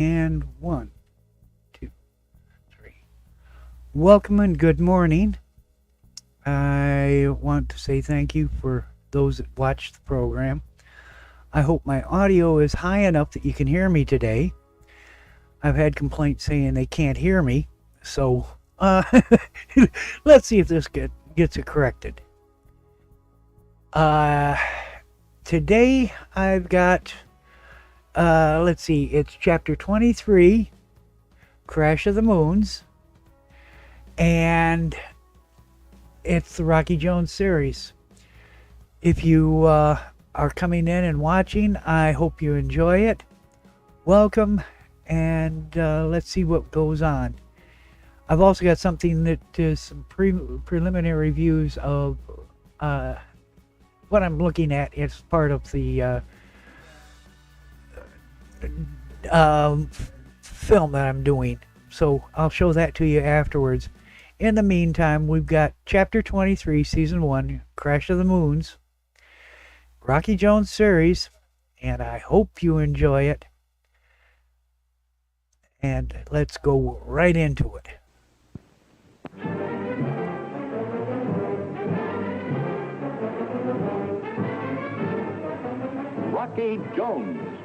And 1, 2, 3. Welcome and good morning. I want to say thank you for those that watched the program. I hope my audio is high enough that you can hear me today. I've had complaints saying they can't hear me, so let's see if this gets it corrected. Today I've got, let's see, it's chapter 23, Crash of the Moons, and it's the Rocky Jones series. If you are coming in and watching, I hope you enjoy it. Welcome, and let's see what goes on. I've also got something that is some preliminary views of what I'm looking at. It's part of the film that I'm doing, so I'll show that to you afterwards. In the meantime, we've got chapter 23, season 1, Crash of the Moons, Rocky Jones series, and I hope you enjoy it. And let's go right into it. Rocky Jones,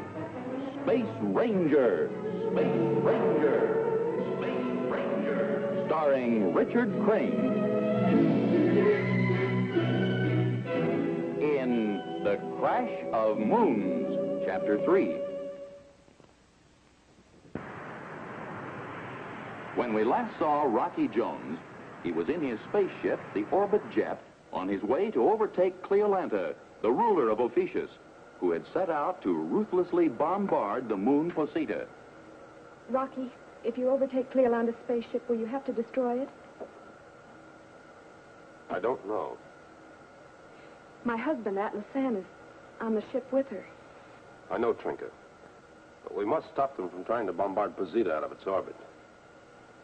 Space Ranger, Space Ranger, Space Ranger, starring Richard Crane. In The Crash of Moons, Chapter 3. When we last saw Rocky Jones, he was in his spaceship, the Orbit Jet, on his way to overtake Cleolanta, the ruler of Ophiuchus, who had set out to ruthlessly bombard the moon Posita. Rocky, if you overtake Cleolanda's spaceship, will you have to destroy it? I don't know. My husband, Atlas San, is on the ship with her. I know, Trinket. But we must stop them from trying to bombard Posita out of its orbit.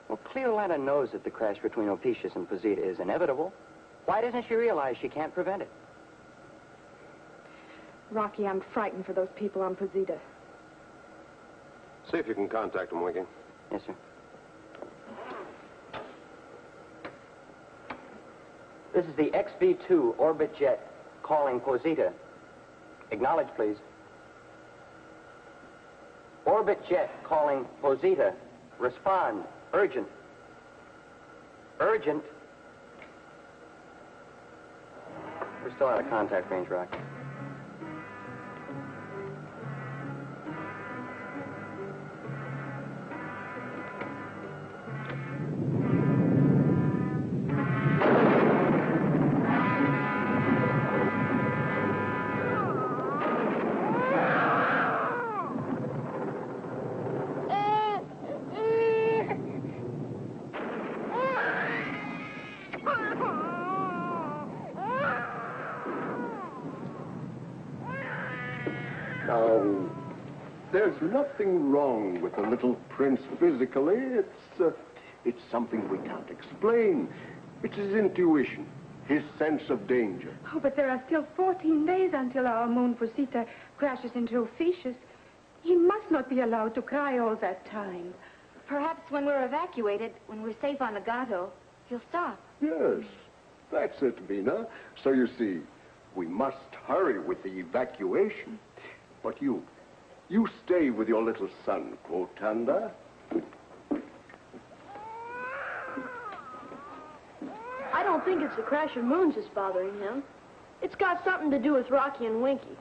Well, Cleolanda knows that the crash between Ophiuchus and Posita is inevitable. Why doesn't she realize she can't prevent it? Rocky, I'm frightened for those people on Posita. See if you can contact them, Winky. Yes, sir. This is the XB-2 Orbit Jet calling Posita. Acknowledge, please. Orbit Jet calling Posita. Respond. Urgent. Urgent. We're still out of contact range, Rocky. There's nothing wrong with the little prince physically. It's something we can't explain. It's his intuition, his sense of danger. Oh, but there are still 14 days until our moon Posita crashes into Ophiuchus. He must not be allowed to cry all that time. Perhaps when we're evacuated, when we're safe on Legato, he'll stop. Yes, that's it, Vina. So you see, we must hurry with the evacuation. But you stay with your little son, Quotanda. I don't think it's the crash of moons that's bothering him. It's got something to do with Rocky and Winky.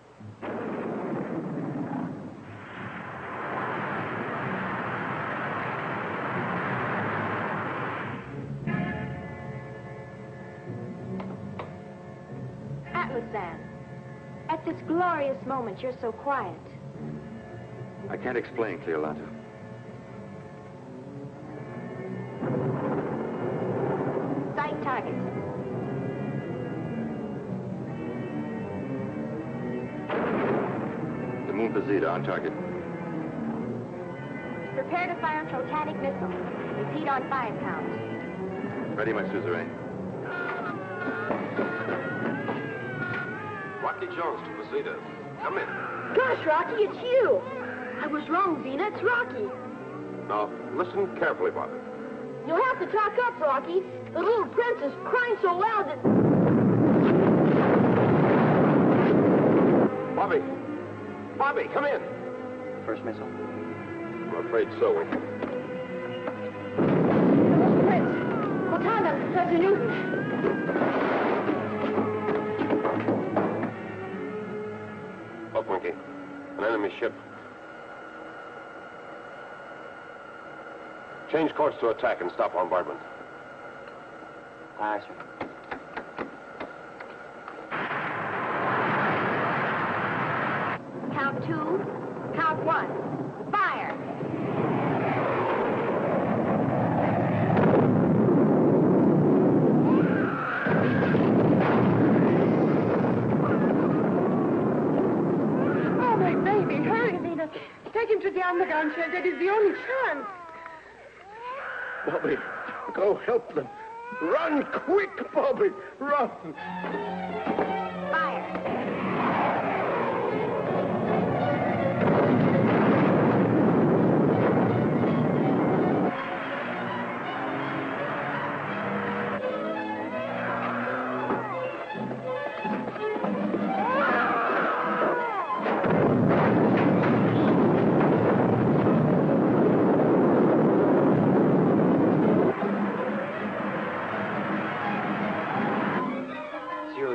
Atlas San, at this glorious moment, you're so quiet. I can't explain, Cleolanta. Sight target. The moon Posita on target. Prepare to fire protonic missile. Repeat on 5 counts. Ready, my suzerain. Rocky Jones to Posita. Come in. Gosh, Rocky, it's you. I was wrong, Vina. It's Rocky. Now, listen carefully, Bobby. You'll have to talk up, Rocky. The little prince is crying so loud that... Bobby! Bobby, come in! First missile. I'm afraid so, Winky. Prince. Wakanda, Professor Newton. Look, Winky. An enemy ship. Change course to attack and stop bombardment. Aye, sir. Count 2, count 1. Fire! Oh, my baby, hurry, Vina. Take him to the underground shed. That is the only chance. Bobby, go help them. Run quick, Bobby. Run. Fire!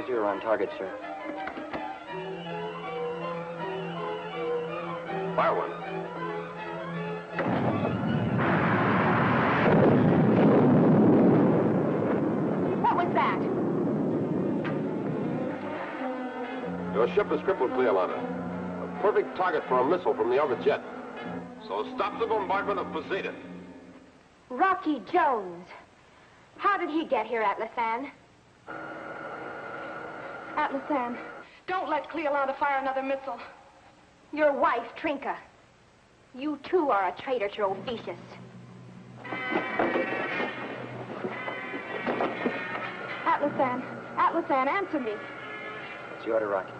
Zero on target, sir. Fire one. What was that? Your ship is crippled, Cleolana. A perfect target for a missile from the orbit jet. So stop the bombardment of Posada. Rocky Jones. How did he get here, Atlasan? Atlasan, don't let Cleolanda fire another missile. Your wife, Trinka. You, too, are a traitor to Ophiuchus. Atlasan, answer me. It's your order, Rocky.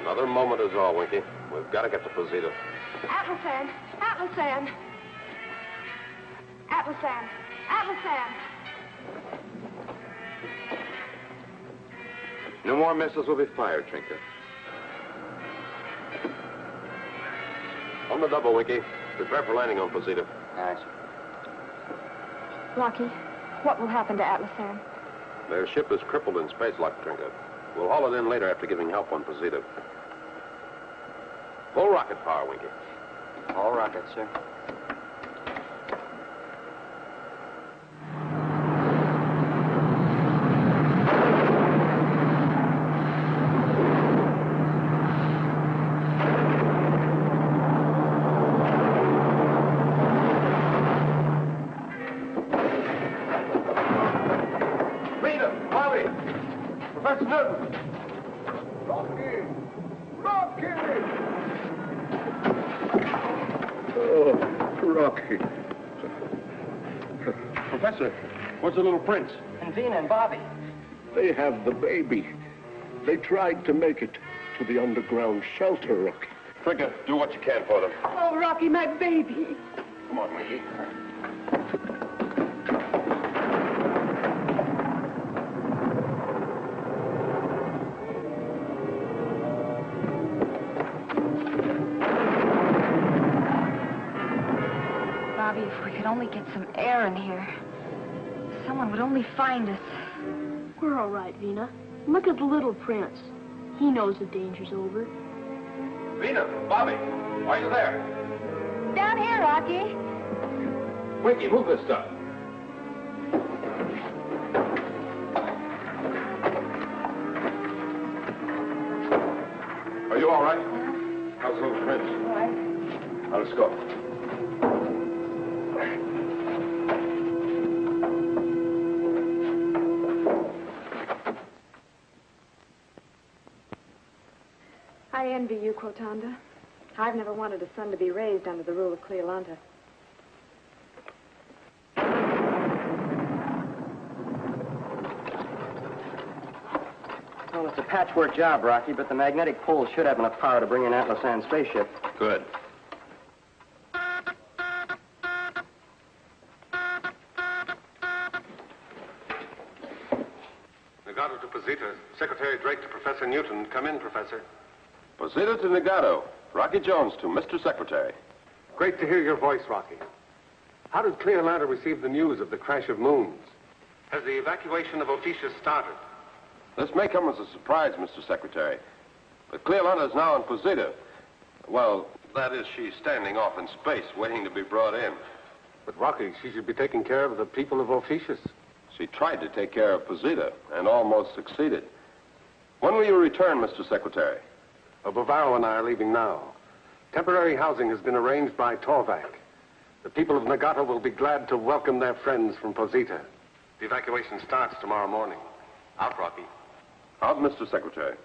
Another moment is all, Winky. We've got to get to Posada. Atlasan. No more missiles will be fired, Trinka. On the double, Winky. Prepare for landing on Posada. Aye, sir. Rocky, what will happen to Atlasan? Their ship is crippled in space lock, Trinka. We'll haul it in later after giving help on Posada. Full rocket power, Winky. All rockets, sir. Professor Newton! Rocky! Oh, Rocky. Professor, where's the little prince? And Vina and Bobby. They have the baby. They tried to make it to the underground shelter, Rocky. Trinka, do what you can for them. Oh, Rocky, my baby. Come on, Winky. Bobby, if we could only get some air in here. Someone would only find us. We're all right, Vina. Look at the little prince. He knows the danger's over. Vina, Bobby, are you there? Down here, Rocky. Winky, move this stuff. Are you all right? How's the little prince? All right. Now, let's go. I envy you, Quotanda. I've never wanted a son to be raised under the rule of Cleolanta. Well, it's a patchwork job, Rocky, but the magnetic pole should have enough power to bring in Atlasan's spaceship. Good. Nagato to Posita. Secretary Drake to Professor Newton. Come in, Professor. Posita to Nagato. Rocky Jones to Mr. Secretary. Great to hear your voice, Rocky. How did Clear Atlanta receive the news of the crash of moons? Has the evacuation of Ophiuchus started? This may come as a surprise, Mr. Secretary. But Clear Atlanta is now in Posita. Well, that is, she's standing off in space, waiting to be brought in. But, Rocky, she should be taking care of the people of Ophiuchus. She tried to take care of Posita and almost succeeded. When will you return, Mr. Secretary? Bavaro and I are leaving now. Temporary housing has been arranged by Torvac. The people of Nagato will be glad to welcome their friends from Posita. The evacuation starts tomorrow morning. Out, Rocky. Out, Mr. Secretary.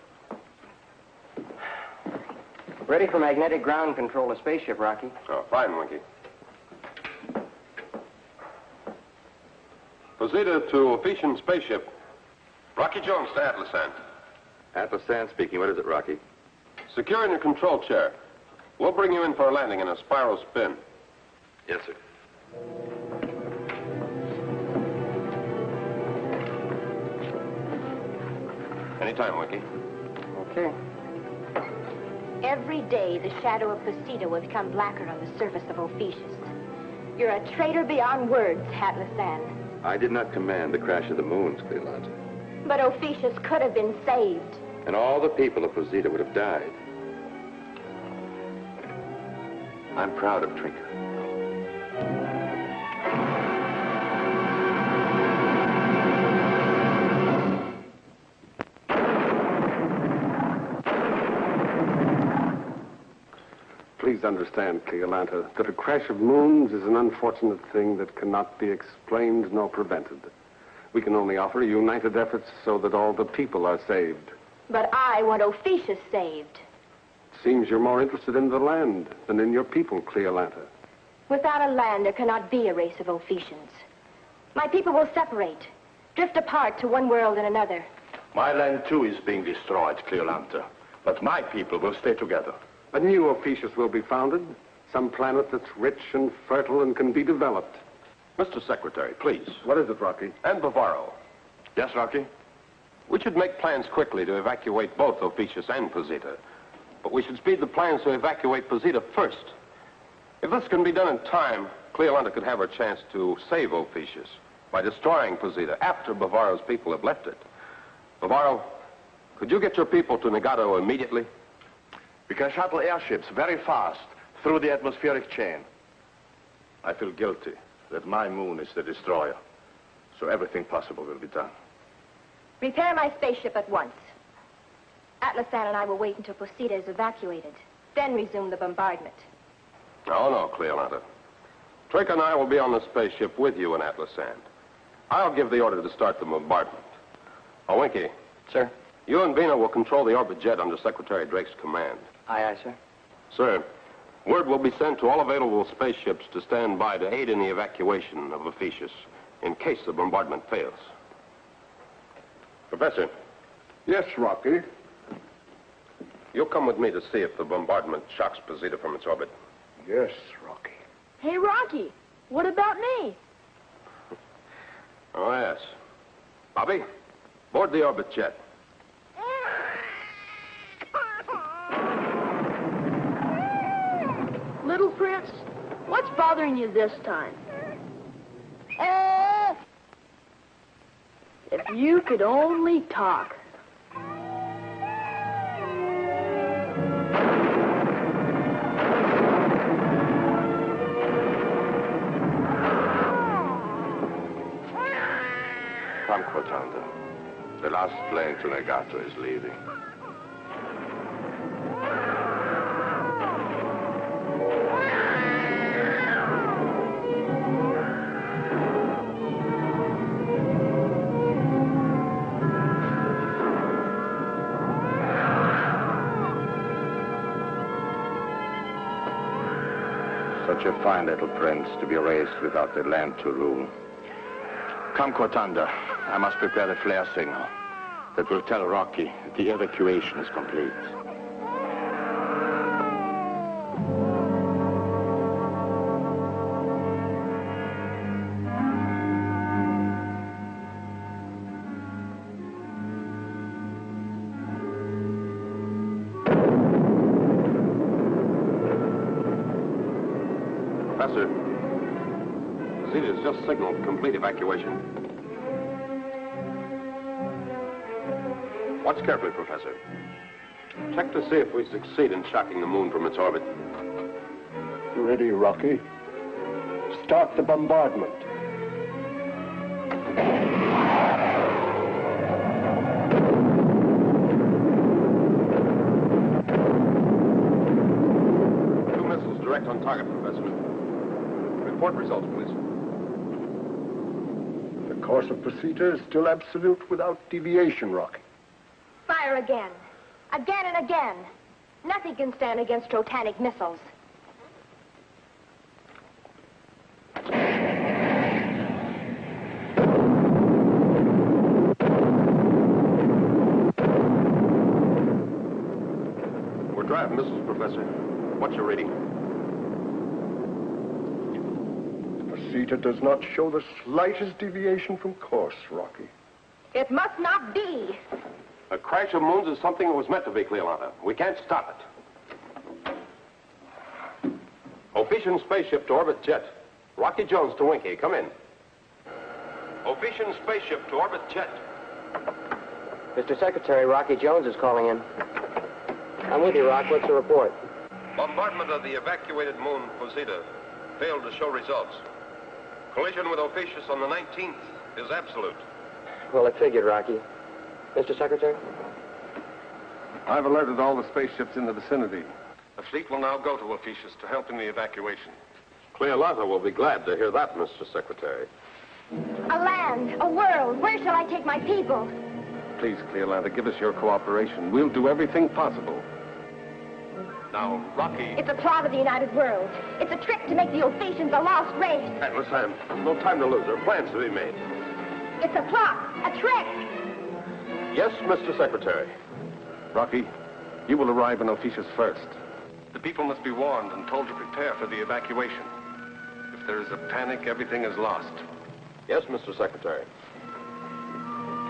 Ready for magnetic ground control of spaceship, Rocky. Oh, fine, Winky. Posita to Ophiuchian spaceship. Rocky Jones to Atlasan. Atlasan speaking. What is it, Rocky? Secure in your control chair. We'll bring you in for a landing in a spiral spin. Yes, sir. Anytime, Winky. Okay. Every day, the shadow of Posita will become blacker on the surface of Ophiuchus. You're a traitor beyond words, Atlasan. I did not command the crash of the moons, Cleolanta. But Ophiuchus could have been saved. And all the people of Posita would have died. I'm proud of Trinka. Please understand, Cleolanta, that a crash of moons is an unfortunate thing that cannot be explained nor prevented. We can only offer united efforts so that all the people are saved. But I want Ophiuchus saved. Seems you're more interested in the land than in your people, Cleolanta. Without a land, there cannot be a race of Ophiuchians. My people will separate, drift apart to one world and another. My land, too, is being destroyed, Cleolanta. But my people will stay together. A new Ophiuchus will be founded, some planet that's rich and fertile and can be developed. Mr. Secretary, please. What is it, Rocky? And Bavaro. Yes, Rocky? We should make plans quickly to evacuate both Ophiuchus and Posita. But we should speed the plans to evacuate Posita first. If this can be done in time, Cleolanta could have her chance to save Ophiuchus by destroying Posita after Bavaro's people have left it. Bavaro, could you get your people to Nagato immediately? We can shuttle airships very fast through the atmospheric chain. I feel guilty that my moon is the destroyer. So everything possible will be done. Repair my spaceship at once. Atlasan and I will wait until Posita is evacuated, then resume the bombardment. Oh, no, Cleolanta. Drake and I will be on the spaceship with you in Atlasan. I'll give the order to start the bombardment. Oh, Winky. Sir? You and Bina will control the orbit jet under Secretary Drake's command. Aye, aye, sir. Sir, word will be sent to all available spaceships to stand by to aid in the evacuation of Ophiuchus in case the bombardment fails. Professor. Yes, Rocky. You'll come with me to see if the bombardment shocks Posita from its orbit. Yes, Rocky. Hey, Rocky, what about me? Oh, yes. Bobby, board the orbit jet. Little Prince, what's bothering you this time? If you could only talk. Come, Cortanda. The last plane to Nagato is leaving. Such a fine little prince to be raised without the land to rule. Come, Cortanda. I must prepare the flare signal that will tell Rocky that the evacuation is complete. Professor, Zeta's just signaled complete evacuation. Watch carefully, Professor. Check to see if we succeed in shocking the moon from its orbit. Ready, Rocky. Start the bombardment. Two missiles direct on target, Professor. Report results, please. The course of procedure is still absolute without deviation, Rocky. Fire again. Again and again. Nothing can stand against trotanic missiles. We're driving missiles, Professor. What's your reading? Procedure does not show the slightest deviation from course, Rocky. It must not be. A crash of moons is something that was meant to be, Cleolanta. We can't stop it. Ophician spaceship to orbit jet. Rocky Jones to Winky. Come in. Ophician spaceship to orbit jet. Mr. Secretary, Rocky Jones is calling in. I'm with you, Rock. What's the report? Bombardment of the evacuated moon, Posita, failed to show results. Collision with Ophicius on the 19th is absolute. Well, I figured, Rocky. Mr. Secretary? I've alerted all the spaceships in the vicinity. The fleet will now go to Ophicius to help in the evacuation. Cleolanta will be glad to hear that, Mr. Secretary. A land, a world. Where shall I take my people? Please, Cleolanta, give us your cooperation. We'll do everything possible. Now, Rocky... It's a plot of the United World. It's a trick to make the Ophicians a lost race. Atlas, Sam, no time to lose. There are plans to be made. It's a plot, a trick. Yes, Mr. Secretary. Rocky, you will arrive in Ophicius first. The people must be warned and told to prepare for the evacuation. If there is a panic, everything is lost. Yes, Mr. Secretary.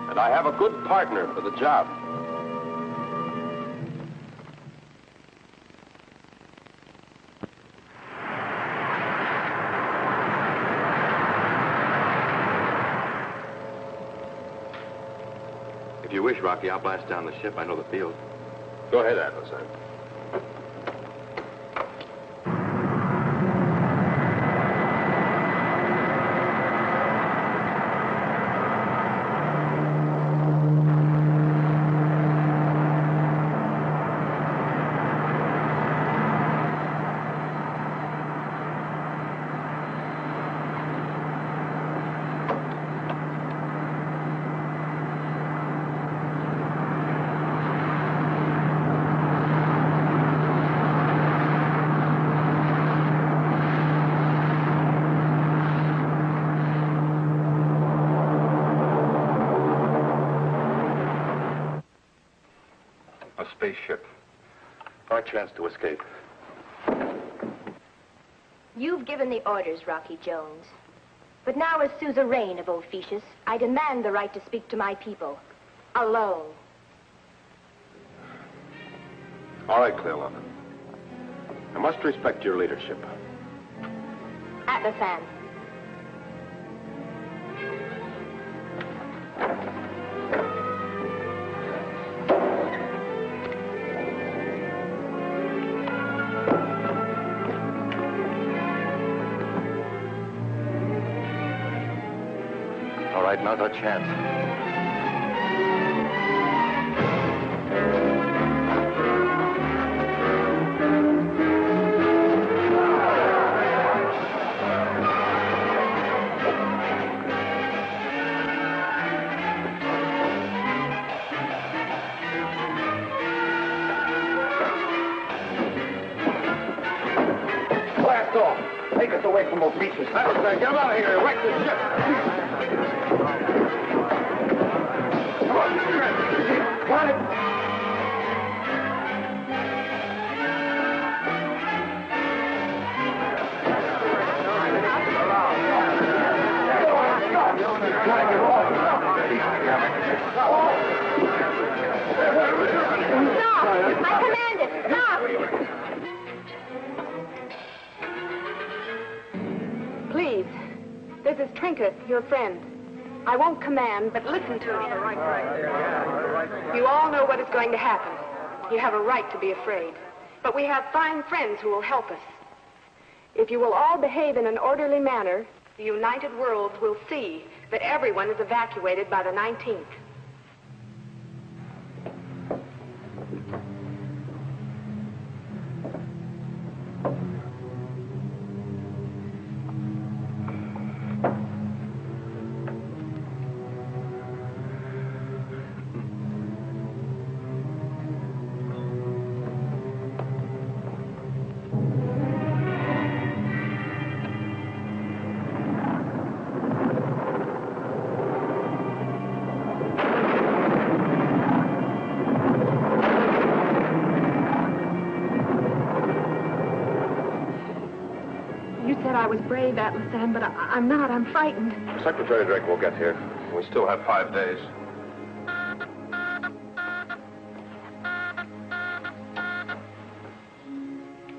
And I have a good partner for the job. If you wish, Rocky, I'll blast down the ship. I know the field. Go ahead, Atlas. Spaceship. Our chance to escape. You've given the orders, Rocky Jones. But now, as suzerain of Ophicius, I demand the right to speak to my people. Alone. All right, Cleolanta. I must respect your leadership. Atlasan. All right, now's our chance. Blast off! Take us away from Ophicius. Atlas, get out of here. Wreck the ship. Come on. Got it. Stop! I command it! Stop! This is Trinket, your friend. I won't command, but listen to me. You all know what is going to happen. You have a right to be afraid. But we have fine friends who will help us. If you will all behave in an orderly manner, the United Worlds will see that everyone is evacuated by the 19th. I was brave, Atlas Sam, but I'm not. I'm frightened. Secretary Drake will get here. We still have 5 days.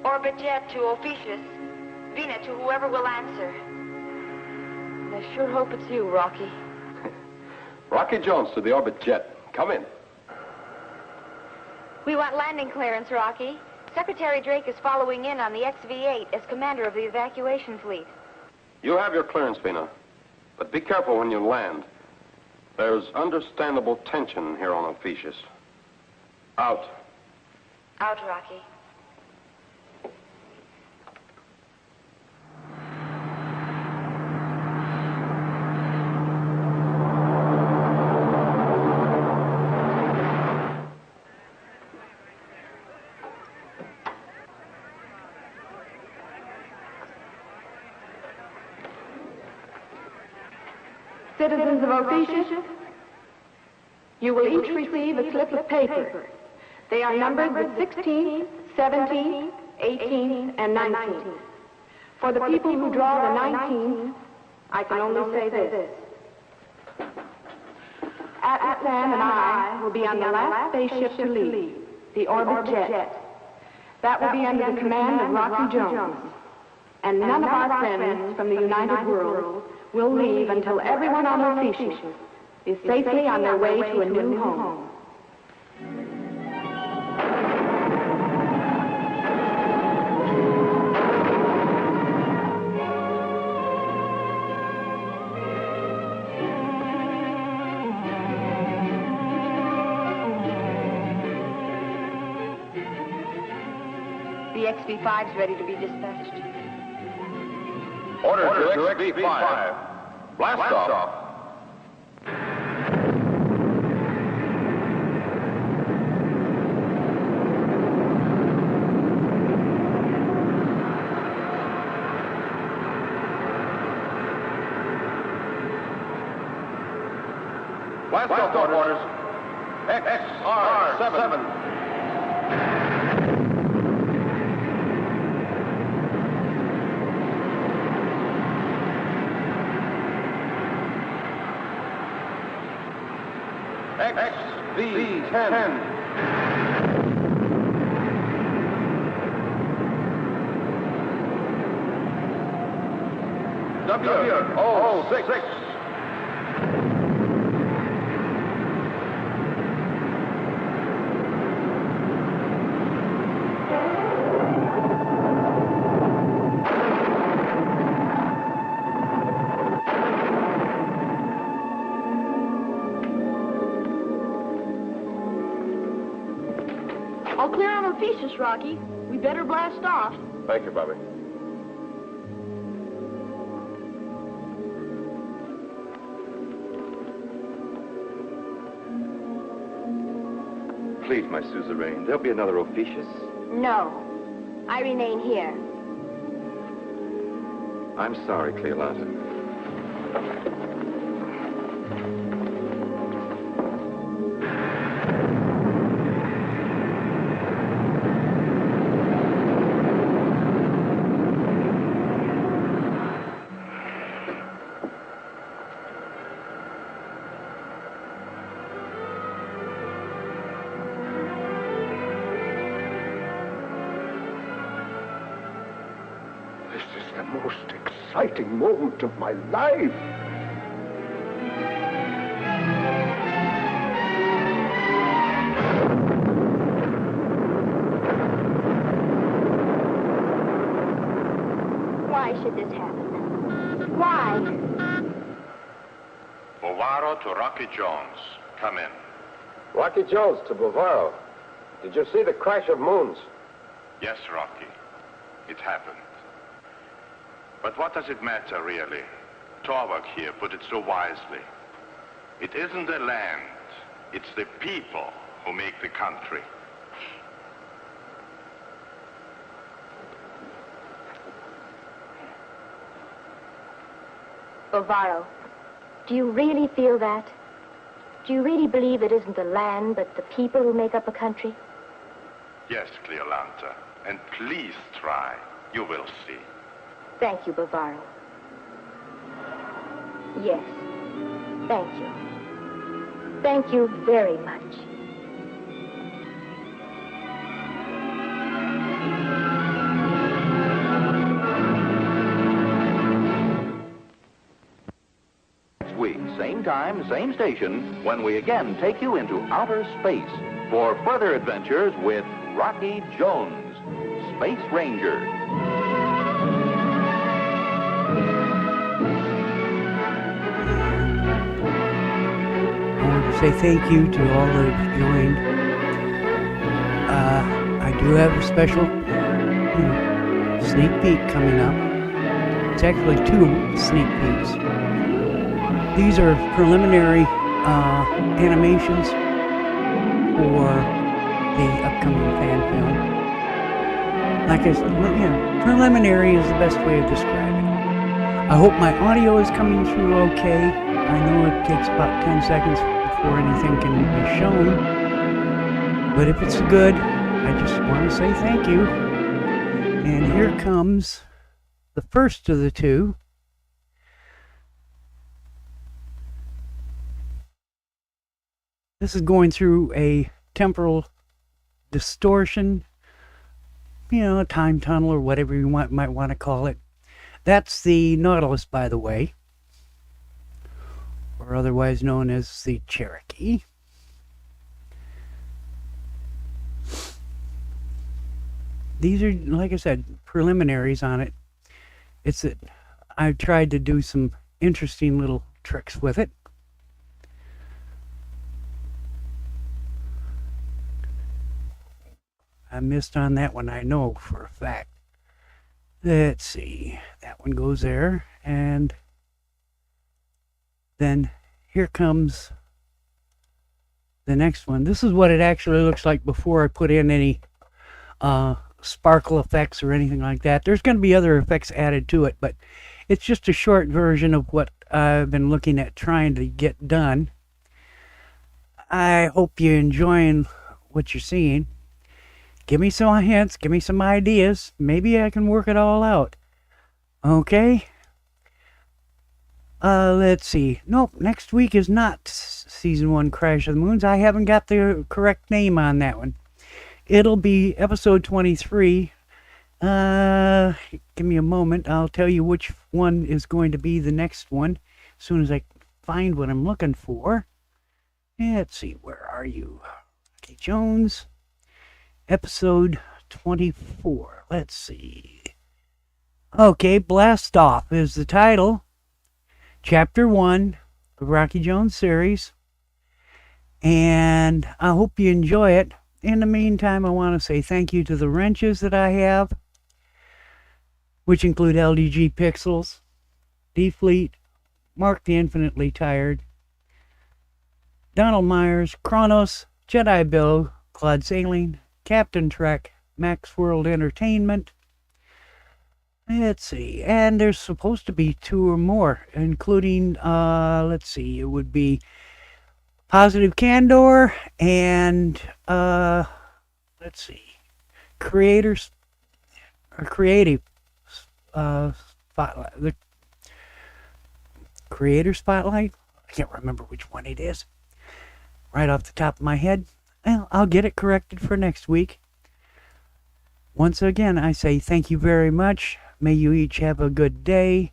Orbit jet to Ophiuchus. Vina to whoever will answer. I sure hope it's you, Rocky. Rocky Jones to the Orbit jet. Come in. We want landing clearance, Rocky. Secretary Drake is following in on the XV-8 as commander of the evacuation fleet. You have your clearance, Vina. But be careful when you land. There's understandable tension here on Ophiuchus. Out. Out, Rocky. Citizens of Ophiuchus, you will each receive a slip of paper. They are numbered with 16, 17, 18, and 19. For the people who draw the 19, I can only say this. Atlas Sam and I will be on the last spaceship to leave, the Orbit jet. That will be under the command of Rocky Jones. And none of our friends from the United Worlds will leave until everyone on Ophiuchus is safely on their way to a new home. The XV-5's ready to be dispatched. Order to XV-5. Blast off. Blast off orders. XR7. XV-10. W-06. All clear on Ophiuchus, Rocky. We better blast off. Thank you, Bobby. Please, my suzerain, there'll be another Ophiuchus. No. I remain here. I'm sorry, Cleolanta. This is the most exciting exciting moment of my life. Why should this happen? Why? Bovaro to Rocky Jones. Come in. Rocky Jones to Bovaro. Did you see the crash of moons? Yes, Rocky. It happened. But what does it matter, really? Torvak here put it so wisely. It isn't the land, it's the people who make the country. Bovaro, do you really feel that? Do you really believe it isn't the land, but the people who make up a country? Yes, Cleolanta. And please try. You will see. Thank you, Bovaro. Yes. Thank you. Thank you very much. Next week, same time, same station, when we again take you into outer space for further adventures with Rocky Jones, Space Ranger. I want to say thank you to all that have joined. I do have a special sneak peek coming up. It's actually 2 sneak peeks. These are preliminary animations for the upcoming fan film. Like I said, preliminary is the best way of describing it. I hope my audio is coming through okay. I know it takes about 10 seconds before anything can be shown. But if it's good, I just want to say thank you. And here comes the first of the 2. This is going through a temporal distortion, a time tunnel or whatever you might want to call it. That's the Nautilus, by the way, or otherwise known as the Cherokee. These are, like I said, preliminaries on it. It's that I've tried to do some interesting little tricks with it. I missed on that one, I know for a fact. Let's see. That one goes there. And then here comes the next one. This is what it actually looks like before I put in any sparkle effects or anything like that. There's going to be other effects added to it, but it's just a short version of what I've been looking at trying to get done. I hope you're enjoying what you're seeing. Give me some hints, give me some ideas. Maybe I can work it all out. Okay? Let's see. Nope, next week is not Season 1 Crash of the Moons. I haven't got the correct name on that one. It'll be episode 23. Give me a moment. I'll tell you which one is going to be the next one as soon as I find what I'm looking for. Let's see, where are you? Okay, Jones. Episode 24. Let's see. Okay, Blast Off is the title. Chapter 1, the Rocky Jones series. And I hope you enjoy it. In the meantime, I want to say thank you to the wrenches that I have, which include LDG Pixels, D-Fleet, Mark the Infinitely Tired, Donald Myers, Kronos, Jedi Bill, Claude Sailing, Captain Trek, Max World Entertainment. Let's see, and there's supposed to be 2 or more, including, let's see, it would be Positive Candor and, let's see, Creative Spotlight. The Creator Spotlight? I can't remember which one it is. Right off the top of my head. Well, I'll get it corrected for next week. Once again, I say thank you very much. May you each have a good day.